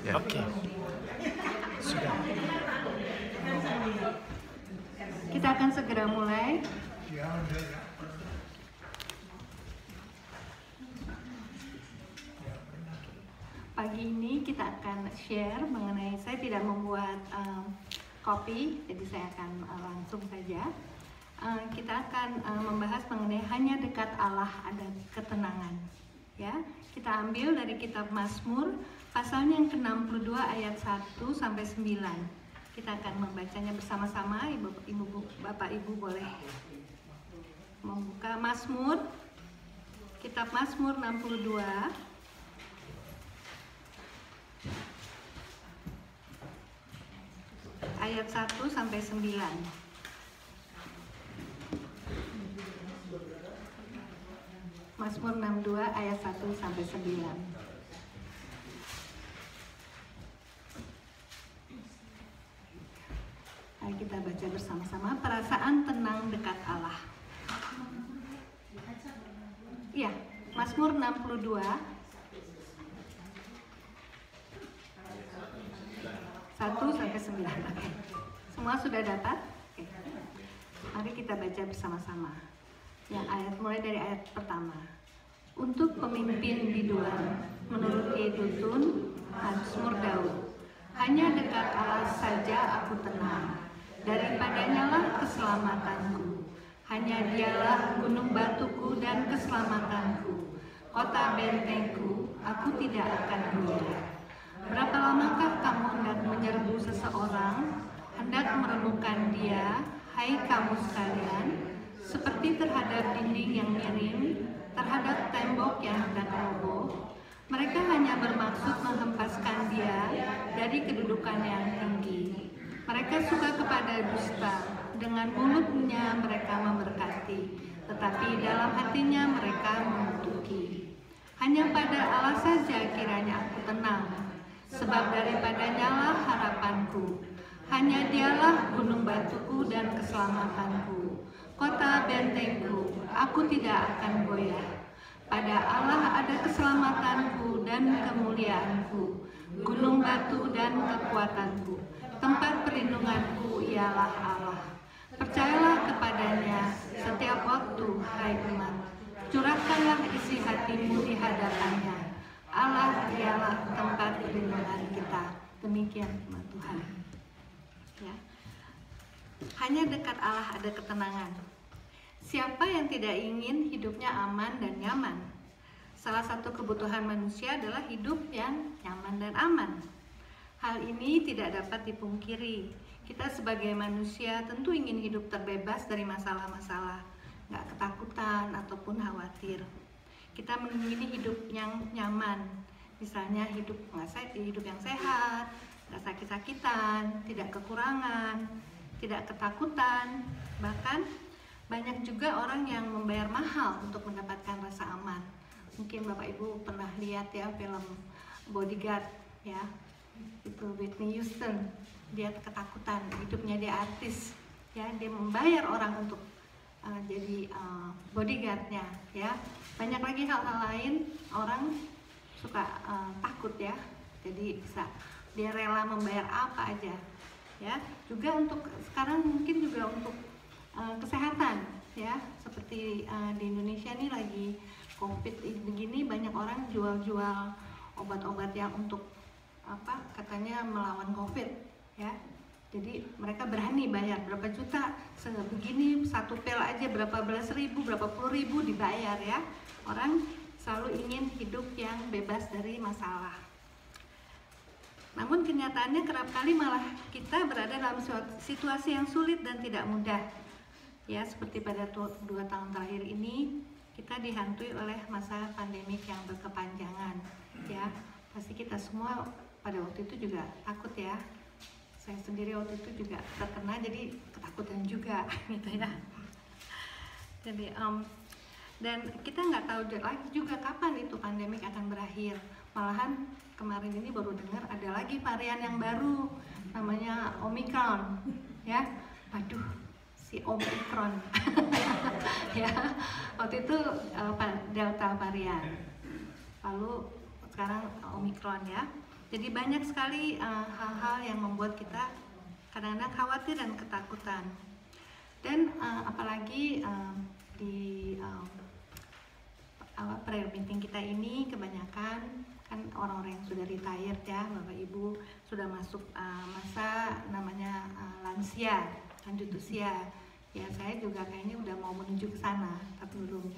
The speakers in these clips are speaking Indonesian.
Ya. Oke. Sudah. Kita akan segera mulai. Pagi ini kita akan share mengenai, saya tidak membuat kopi, jadi saya akan langsung saja. Kita akan membahas mengenai hanya dekat Allah ada ketenangan. Ya, kita ambil dari kitab Mazmur pasalnya yang ke-62 ayat 1 sampai 9. Kita akan membacanya bersama-sama. Bapak Ibu boleh membuka Mazmur, kitab Mazmur 62 ayat 1 sampai 9. Mazmur 62 ayat 1 sampai 9. Mari kita baca bersama-sama. Perasaan tenang dekat Allah. Iya, Mazmur 62 1 sampai 9. Oke. Semua sudah dapat? Oke. Mari kita baca bersama-sama. Yang ayat mulai dari ayat pertama. Untuk pemimpin biduan menurut Yedutun Mazmur Daud. Hanya dekat Allah saja aku tenang. Daripadanya lah keselamatanku. Hanya dialah gunung batuku dan keselamatanku. Kota bentengku, aku tidak akan goyah. Berapa lamakah kamu hendak menyerbu seseorang, hendak merenungkan dia, hai kamu sekalian, seperti terhadap dinding yang miring, terhadap tembok yang hendak roboh. Mereka hanya bermaksud menghempaskan dia dari kedudukan yang tinggi. Mereka suka kepada dusta, dengan mulutnya mereka memberkati, tetapi dalam hatinya mereka mengutuki. Hanya pada Allah saja kiranya aku tenang, sebab daripadanya lah harapanku. Hanya dialah gunung batuku dan keselamatanku, kota bentengku, aku tidak akan goyah. Pada Allah ada keselamatanku dan kemuliaanku, gunung batu dan kekuatanku, tempat perlindunganku ialah Allah. Percayalah kepadanya setiap waktu, hai umat, curahkanlah isi hatimu di hadapannya. Allah ialah tempat perlindungan kita. Demikian firman Tuhan. Ya. Hanya dekat Allah ada ketenangan. Siapa yang tidak ingin hidupnya aman dan nyaman? Salah satu kebutuhan manusia adalah hidup yang nyaman dan aman. Hal ini tidak dapat dipungkiri. Kita sebagai manusia tentu ingin hidup terbebas dari masalah-masalah, nggak ketakutan ataupun khawatir. Kita mengingini hidup yang nyaman, misalnya hidup yang sehat, nggak sakit-sakitan, tidak kekurangan, tidak ketakutan. Bahkan banyak juga orang yang membayar mahal untuk mendapatkan rasa aman. Mungkin Bapak Ibu pernah lihat ya film Bodyguard ya, itu Whitney Houston. Dia ketakutan, hidupnya dia artis ya, dia membayar orang untuk jadi bodyguardnya ya. Banyak lagi hal-hal lain, orang suka takut ya, jadi bisa dia rela membayar apa aja ya. Juga untuk sekarang mungkin juga untuk kesehatan ya, seperti di Indonesia nih lagi COVID begini, banyak orang jual-jual obat-obat yang untuk katanya melawan COVID ya. Jadi mereka berani bayar berapa juta begini, satu pil aja berapa belas ribu, berapa puluh ribu dibayar ya. Orang selalu ingin hidup yang bebas dari masalah. Namun kenyataannya kerap kali malah kita berada dalam situasi yang sulit dan tidak mudah. Ya, seperti pada 2 tahun terakhir ini kita dihantui oleh masa pandemik yang berkepanjangan. Ya, pasti kita semua pada waktu itu juga takut ya. Saya sendiri waktu itu juga terkena, jadi ketakutan juga gitu ya. Jadi dan kita nggak tahu lagi juga kapan itu pandemik akan berakhir. Malahan kemarin ini baru dengar ada lagi varian yang baru namanya Omicron ya. Aduh, si Omicron ya, waktu itu Delta varian. Lalu sekarang Omikron ya. Jadi banyak sekali hal-hal yang membuat kita kadang-kadang khawatir dan ketakutan. Dan apalagi di prayer meeting kita ini kebanyakan kan orang-orang yang sudah retired ya, Bapak Ibu sudah masuk masa namanya lansia, lanjut usia. Ya saya juga kayaknya udah mau menuju ke sana, tapi belum.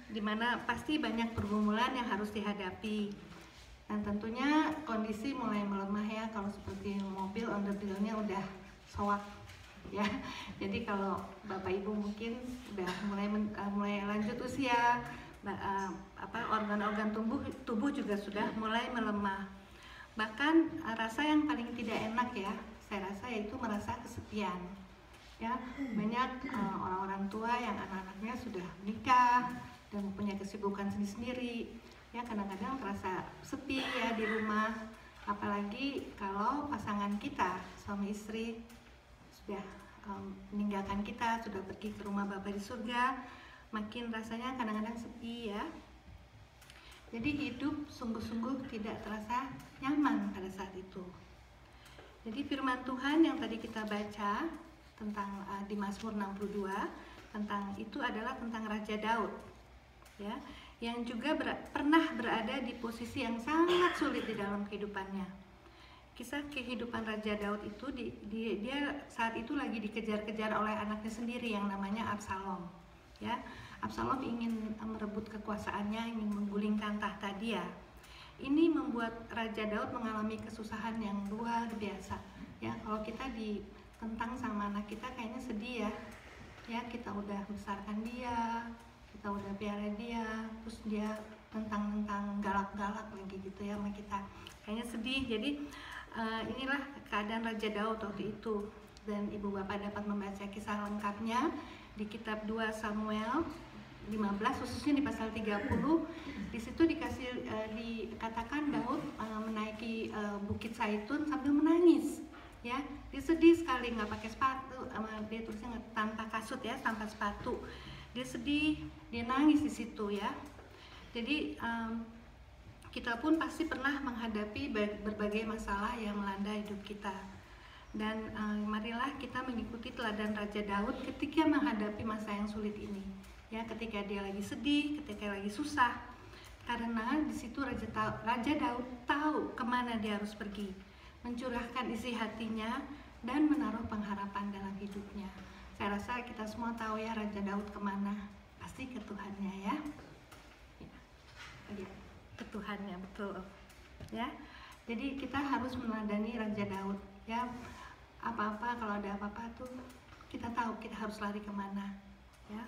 Dimana pasti banyak pergumulan yang harus dihadapi. Dan tentunya kondisi mulai melemah ya, kalau seperti mobil on the wheel-nya udah soak ya. Jadi kalau Bapak Ibu mungkin udah mulai lanjut usia, organ-organ tubuh juga sudah mulai melemah. Bahkan rasa yang paling tidak enak ya, saya rasa yaitu merasa kesepian. Ya, banyak orang-orang tua yang anak-anaknya sudah menikah dan punya kesibukan sendiri-sendiri. Ya, kadang-kadang terasa sepi ya di rumah. Apalagi kalau pasangan kita, suami istri sudah meninggalkan kita, sudah pergi ke rumah Bapa di surga, makin rasanya kadang-kadang sepi ya. Jadi hidup sungguh-sungguh tidak terasa nyaman pada saat itu. Jadi firman Tuhan yang tadi kita baca tentang di Mazmur 62 tentang itu adalah tentang Raja Daud ya, yang juga pernah berada di posisi yang sangat sulit di dalam kehidupannya. Kisah kehidupan Raja Daud itu dia saat itu lagi dikejar-kejar oleh anaknya sendiri yang namanya Absalom ya. Absalom ingin merebut kekuasaannya, ingin menggulingkan tahta dia. Ini membuat Raja Daud mengalami kesusahan yang luar biasa ya. Kalau kita ditentang sama anak kita kayaknya sedih ya. Ya, kita udah besarkan dia, kita udah piara dia, terus dia tentang galak-galak lagi gitu ya sama kita. Kayaknya sedih. Jadi inilah keadaan Raja Daud waktu itu. Dan Ibu Bapak dapat membaca kisah lengkapnya di kitab 2 Samuel 15, khususnya di pasal 30. Di situ dikatakan Daud menaiki Bukit Zaitun sambil menangis ya. Dia sedih sekali, nggak pakai sepatu, dia tulisnya tanpa kasut ya, tanpa sepatu. Dia sedih, dia nangis di situ ya. Jadi kita pun pasti pernah menghadapi berbagai masalah yang melanda hidup kita. Dan marilah kita mengikuti teladan Raja Daud ketika menghadapi masa yang sulit ini. Ya, ketika dia lagi sedih, ketika lagi susah. Karena di situ Raja Daud tahu kemana dia harus pergi, mencurahkan isi hatinya dan menaruh pengharapan dalam hidupnya. Saya rasa kita semua tahu ya Raja Daud kemana, pasti ke Tuhannya ya. Ke Tuhannya, betul ya. Jadi kita harus meneladani Raja Daud ya. Apa-apa, kalau ada apa-apa tuh kita tahu kita harus lari kemana ya.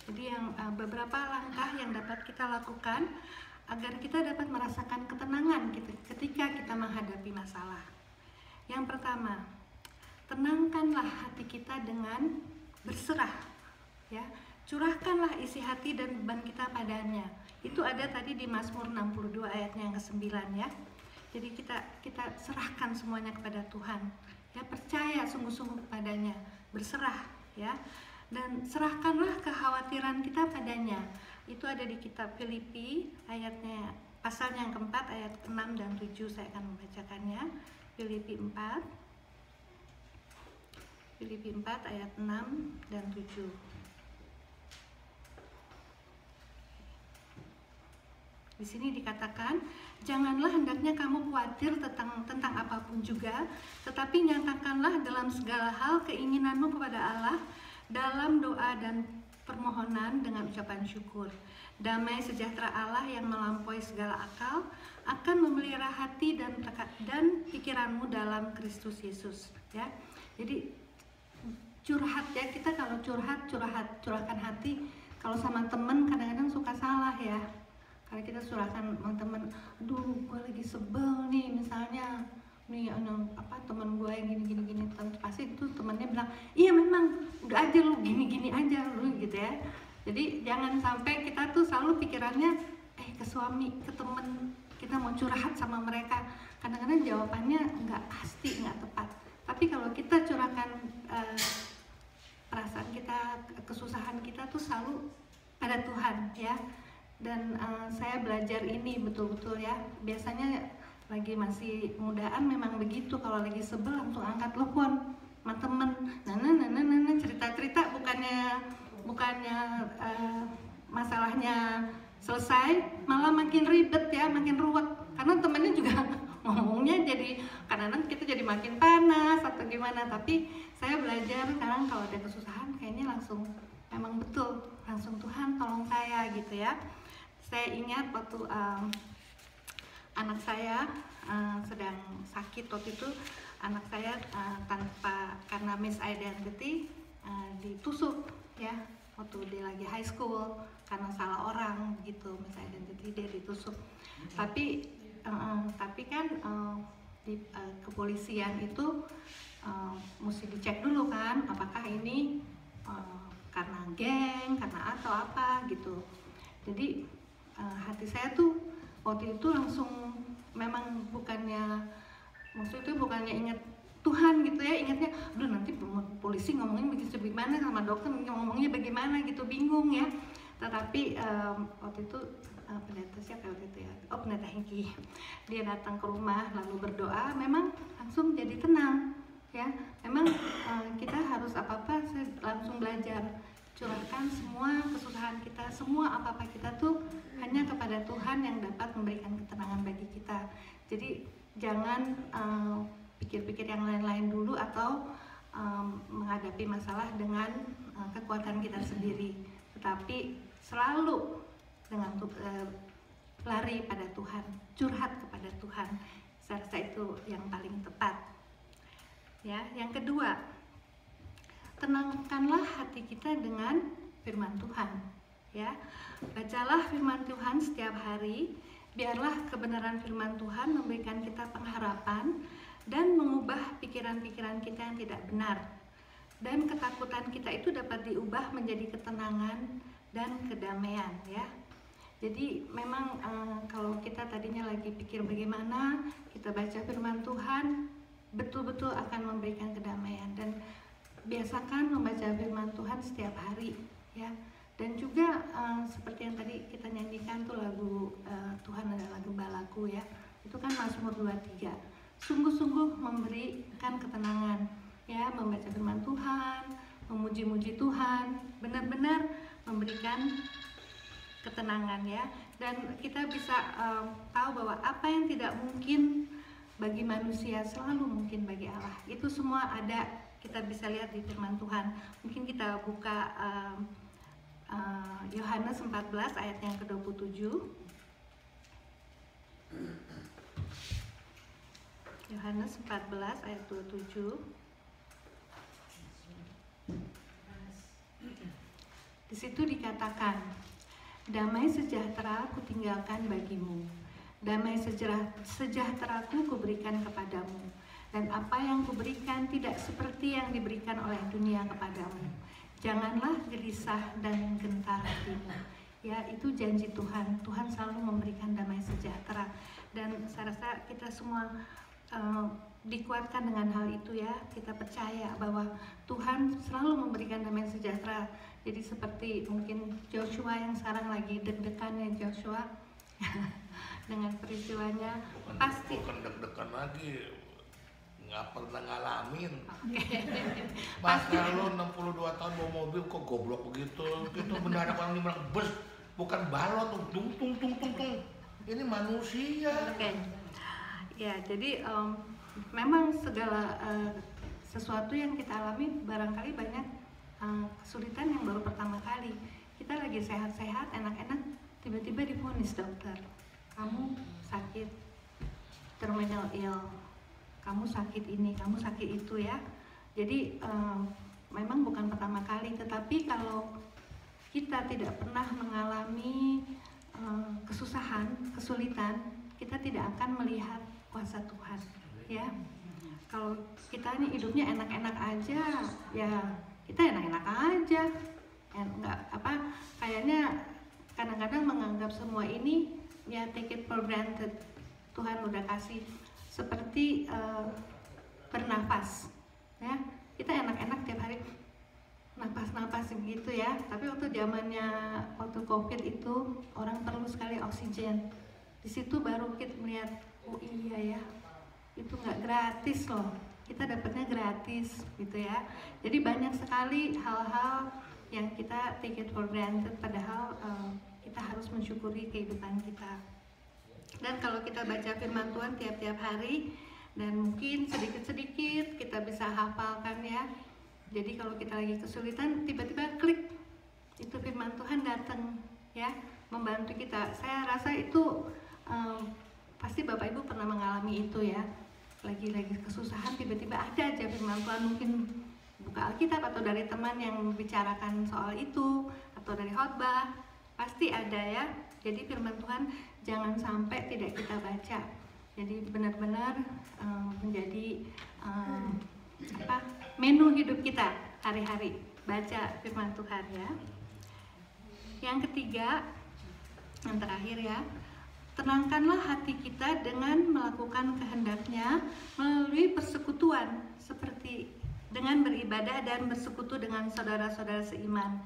Jadi yang beberapa langkah yang dapat kita lakukan agar kita dapat merasakan ketenangan ketika kita menghadapi masalah. Yang pertama, tenangkanlah hati kita dengan berserah ya. Curahkanlah isi hati dan beban kita padanya. Itu ada tadi di Mazmur 62 ayatnya yang ke-9 ya. Jadi kita serahkan semuanya kepada Tuhan ya, percaya sungguh-sungguh kepadanya, berserah ya. Dan serahkanlah kekhawatiran kita padanya. Itu ada di kitab Filipi ayatnya, pasalnya yang keempat ayat 6 dan 7. Saya akan membacakannya. Filipi 4 ayat 6 dan 7. Di sini dikatakan, janganlah hendaknya kamu khawatir tentang apapun juga, tetapi nyatakanlah dalam segala hal keinginanmu kepada Allah dalam doa dan permohonan dengan ucapan syukur. Damai sejahtera Allah yang melampaui segala akal akan memelihara hati dan pikiranmu dalam Kristus Yesus ya. Jadi curhat ya, kita kalau curahkan hati. Kalau sama temen kadang-kadang suka salah ya. Kalau kita curahkan sama temen, aduh gue lagi sebel nih, misalnya nih teman gue yang gini pasti itu temennya bilang, iya memang udah aja lu gini aja lu gitu ya. Jadi jangan sampai kita tuh selalu pikirannya ke suami, ke temen, kita mau curhat sama mereka, kadang-kadang jawabannya nggak pasti, nggak tepat. Tapi kalau kita curahkan perasaan kita, kesusahan kita tuh selalu pada Tuhan ya. Dan saya belajar ini betul-betul ya. Biasanya lagi masih mudaan memang begitu, kalau lagi sebel langsung angkat telepon sama temen, cerita-cerita, bukannya masalahnya selesai, malah makin ribet ya, makin ruwet, karena temennya juga ngomongnya jadi kadang-kadang kita jadi makin panas atau gimana. Tapi saya belajar sekarang kalau ada kesusahan kayaknya langsung, memang betul langsung Tuhan tolong saya gitu ya. Saya ingat waktu anak saya sedang sakit waktu itu, anak saya karena misidentity ditusuk ya, waktu dia lagi high school karena salah orang gitu, misidentity, dia ditusuk. Tapi kan di kepolisian itu mesti dicek dulu kan, apakah ini karena geng, karena atau apa gitu. Jadi hati saya tuh waktu itu langsung, memang bukannya ingat Tuhan gitu ya, ingatnya aduh nanti polisi ngomongin bagaimana, sama dokter ngomongnya bagaimana gitu, bingung ya. Tetapi waktu itu pendeta siapa waktu itu ya, pendeta Hengki, dia datang ke rumah lalu berdoa, memang langsung jadi tenang ya. Memang kita harus apa-apa langsung belajar curahkan semua kesusahan kita, semua apa-apa kita tuh hanya kepada Tuhan yang dapat memberikan ketenangan bagi kita. Jadi jangan pikir-pikir yang lain-lain dulu, atau menghadapi masalah dengan kekuatan kita sendiri, tetapi selalu dengan lari pada Tuhan, curhat kepada Tuhan. Saya rasa itu yang paling tepat. Ya, yang kedua, tenangkanlah hati kita dengan firman Tuhan. Ya, bacalah firman Tuhan setiap hari. Biarlah kebenaran firman Tuhan memberikan kita pengharapan dan mengubah pikiran-pikiran kita yang tidak benar. Dan ketakutan kita itu dapat diubah menjadi ketenangan dan kedamaian ya. Jadi memang kalau kita tadinya lagi pikir bagaimana, kita baca firman Tuhan, betul-betul akan memberikan kedamaian. Dan biasakan membaca firman Tuhan setiap hari ya. Dan juga seperti yang tadi kita nyanyikan tuh lagu Tuhan adalah gembalaku ya, itu kan Mazmur 23. Sungguh-sungguh memberikan ketenangan ya, membaca firman Tuhan, memuji-muji Tuhan, benar-benar memberikan ketenangan ya. Dan kita bisa tahu bahwa apa yang tidak mungkin bagi manusia selalu mungkin bagi Allah. Itu semua ada, kita bisa lihat di firman Tuhan. Mungkin kita buka Yohanes 14 ayat yang ke-27. Yohanes 14 ayat 27. Di situ dikatakan, damai sejahtera kutinggalkan bagimu, damai sejahteraku kuberikan kepadamu, dan apa yang kuberikan tidak seperti yang diberikan oleh dunia kepadamu. Janganlah gelisah dan gentar hatimu. Ya, itu janji Tuhan. Tuhan selalu memberikan damai sejahtera. Dan saya rasa kita semua dikuatkan dengan hal itu ya. Kita percaya bahwa Tuhan selalu memberikan damai sejahtera. Jadi seperti mungkin Joshua yang sekarang lagi deg-degannya Joshua dengan peristiwanya, pasti bukan deg-degan lagi, nggak pernah ngalamin. Pasti. Masa lo 62 tahun bawa mobil kok goblok begitu? Itu benar orang bilang bus, bukan balot, tung tung tung tung tung. Ini manusia. Oke. Ya, jadi memang segala sesuatu yang kita alami barangkali banyak kesulitan yang baru pertama kali. Kita lagi sehat-sehat, enak-enak, tiba-tiba divonis dokter, kamu sakit terminal ill, kamu sakit ini, kamu sakit itu ya. Jadi memang bukan pertama kali, tetapi kalau kita tidak pernah mengalami kesusahan, kesulitan, kita tidak akan melihat kuasa Tuhan ya. Kalau kita ini hidupnya enak-enak aja, ya kita enak-enak aja, enggak apa, kayaknya kadang-kadang menganggap semua ini ya take it for granted. Tuhan udah kasih seperti bernafas ya, kita enak-enak tiap hari napas-napas begitu ya. Tapi waktu COVID itu orang perlu sekali oksigen. Di situ baru kita melihat, oh iya ya, itu nggak gratis loh. Kita dapatnya gratis gitu ya. Jadi banyak sekali hal-hal yang kita take it for granted, padahal kita harus mensyukuri kehidupan kita. Dan kalau kita baca firman Tuhan tiap-tiap hari, dan mungkin sedikit-sedikit kita bisa hafalkan ya. Jadi kalau kita lagi kesulitan, tiba-tiba klik, itu firman Tuhan datang ya, membantu kita. Saya rasa itu pasti Bapak Ibu pernah mengalami itu ya. Lagi kesusahan, tiba-tiba ada aja firman Tuhan, mungkin buka Alkitab atau dari teman yang membicarakan soal itu, atau dari khotbah, pasti ada ya. Jadi firman Tuhan jangan sampai tidak kita baca. Jadi benar-benar menjadi menu hidup kita hari-hari, baca firman Tuhan ya. Yang ketiga, yang terakhir ya, tenangkanlah hati kita dengan melakukan kehendak-Nya melalui persekutuan, seperti dengan beribadah dan bersekutu dengan saudara-saudara seiman.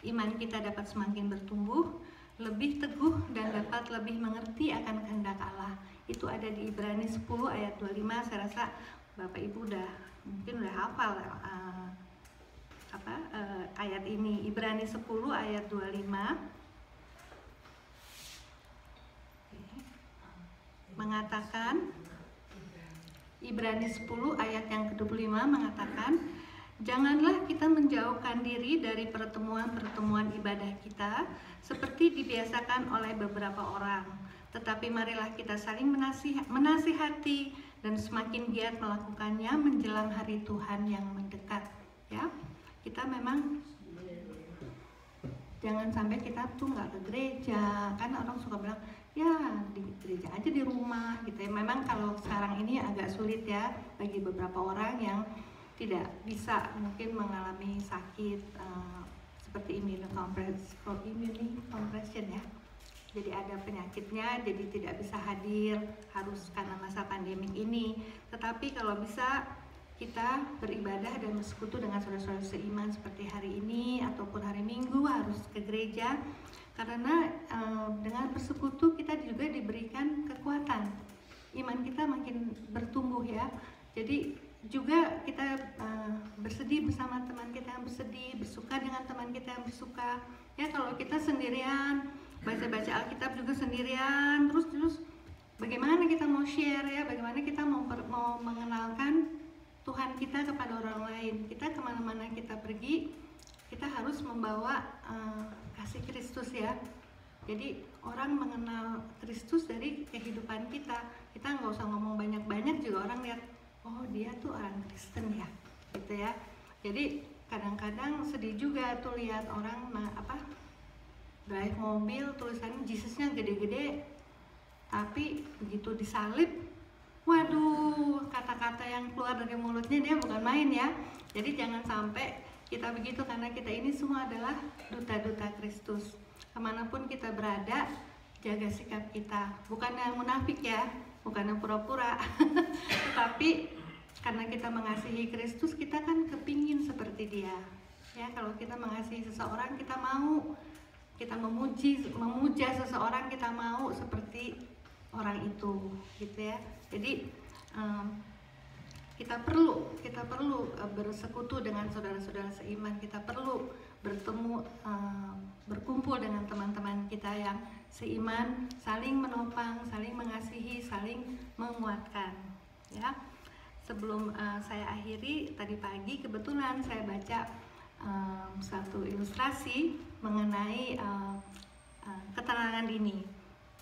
Iman kita dapat semakin bertumbuh, lebih teguh, dan dapat lebih mengerti akan kehendak Allah. Itu ada di Ibrani 10 ayat 25. Saya rasa Bapak Ibu mungkin udah hafal ayat ini. Ibrani 10 ayat 25 mengatakan, Ibrani 10 ayat yang ke-25 mengatakan, janganlah kita menjauhkan diri dari pertemuan-pertemuan ibadah kita seperti dibiasakan oleh beberapa orang, tetapi marilah kita saling menasihati dan semakin giat melakukannya menjelang hari Tuhan yang mendekat ya. Kita memang jangan sampai kita tuh nggak ke gereja, kan orang suka bilang ya di gereja aja di rumah gitu ya. Memang kalau sekarang ini agak sulit ya bagi beberapa orang yang tidak bisa mungkin mengalami sakit seperti immunocompression ya. Jadi ada penyakitnya, jadi tidak bisa hadir, harus karena masa pandemik ini. Tetapi kalau bisa kita beribadah dan bersekutu dengan saudara-saudara seiman seperti hari ini ataupun hari Minggu harus ke gereja, karena dengan bersekutu kita juga diberikan kekuatan, iman kita makin bertumbuh ya. Jadi juga kita bersedih bersama teman kita yang bersedih, bersuka dengan teman kita yang bersuka ya. Kalau kita sendirian baca Alkitab juga sendirian, terus bagaimana kita mau share ya, bagaimana kita mau mengenalkan Tuhan kita kepada orang lain. Kita kemana-mana kita pergi, kita harus membawa kasih Kristus ya. Jadi orang mengenal Kristus dari kehidupan kita. Kita nggak usah ngomong banyak-banyak juga orang lihat, oh dia tuh orang Kristen ya, gitu ya. Jadi kadang-kadang sedih juga tuh lihat orang drive mobil tulisannya Jesusnya gede-gede, tapi begitu disalib, waduh, kata-kata yang keluar dari mulutnya dia bukan main ya. Jadi jangan sampai kita begitu, karena kita ini semua adalah duta-duta Kristus. Kemanapun kita berada, jaga sikap kita. Bukan yang munafik ya, bukan yang pura-pura, tetapi karena kita mengasihi Kristus, kita kan kepingin seperti dia. Ya, kalau kita mengasihi seseorang, kita mau, kita memuja seseorang, kita mau seperti orang itu, gitu ya. Jadi kita perlu bersekutu dengan saudara-saudara seiman. Kita perlu bertemu, berkumpul dengan teman-teman kita yang seiman, saling menopang, saling mengasihi, saling menguatkan. Ya, sebelum saya akhiri, tadi pagi kebetulan saya baca satu ilustrasi mengenai ketenangan dini.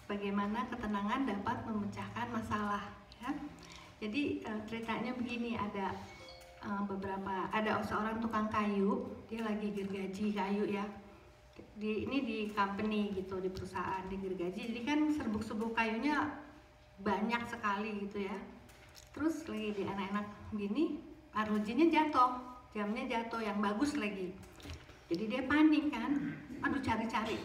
Bagaimana ketenangan dapat memecahkan masalah. Ya. Jadi ceritanya begini, ada seorang tukang kayu, dia lagi gergaji kayu ya. Ini di company gitu, di perusahaan digergaji. Jadi kan serbuk-serbuk kayunya banyak sekali gitu ya. Terus lagi di enak-enak gini, arlojinya jatuh, jamnya jatuh yang bagus lagi. Jadi dia panik kan, aduh cari-cari.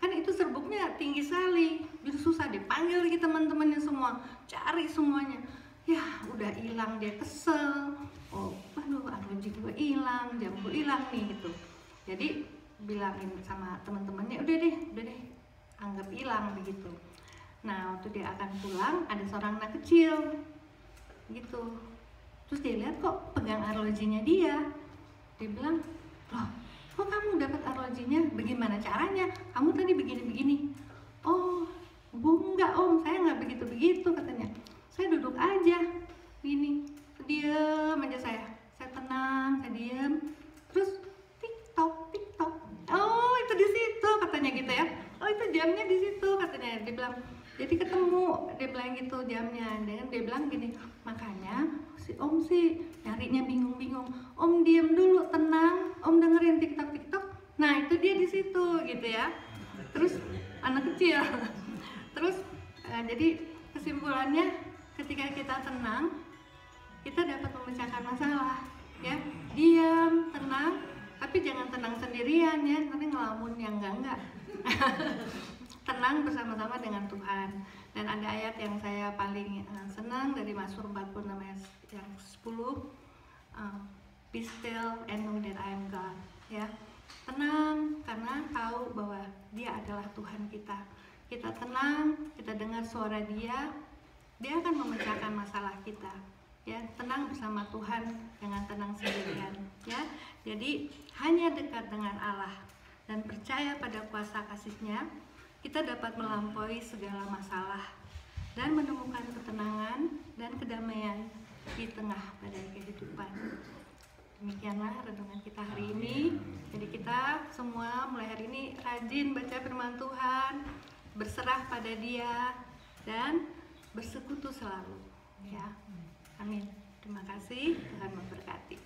Kan itu serbuknya tinggi sekali, jadi susah, dipanggil lagi teman-temannya semua, cari semuanya. Ya udah hilang, dia kesel. Oh, aduh arloji gue hilang, jam gue hilang nih gitu. Jadi bilangin sama teman-temannya, udah deh anggap hilang begitu. Nah waktu dia akan pulang ada seorang anak kecil gitu, terus dia lihat kok pegang arlojinya dia bilang, loh kok kamu dapat arlojinya, bagaimana caranya, kamu tadi begini-begini. Oh bu, enggak om, saya nggak begitu-begitu katanya, saya duduk aja gini, diam aja saya tenang, saya diam, terus tiktok, oh itu di situ katanya gitu ya, oh itu jamnya di situ katanya, dia bilang, jadi ketemu, dia bilang gitu jamnya, dan dia bilang gini, makanya si om sih nyarinya bingung-bingung, om diam dulu, tenang, om dengerin tiktok, nah itu dia di situ gitu ya. Terus anak kecil terus jadi kesimpulannya, ketika kita tenang kita dapat memecahkan masalah ya, diam, tenang, tapi jangan tenang sendirian ya, nanti ngelamun yang enggak tenang bersama-sama dengan Tuhan. Dan ada ayat yang saya paling senang dari Mazmur 46 ayat yang 10, be still and know that I am God ya, tenang karena tahu bahwa dia adalah Tuhan kita. Kita tenang, kita dengar suara dia akan memecahkan masalah kita ya. Tenang bersama Tuhan, jangan tenang sendirian ya. Jadi hanya dekat dengan Allah dan percaya pada kuasa kasih-Nya, kita dapat melampaui segala masalah dan menemukan ketenangan dan kedamaian di tengah badai kehidupan. Demikianlah renungan kita hari ini. Jadi kita semua mulai hari ini rajin baca firman Tuhan, berserah pada Dia dan bersekutu selalu ya. Amin. Terima kasih, Tuhan memberkati.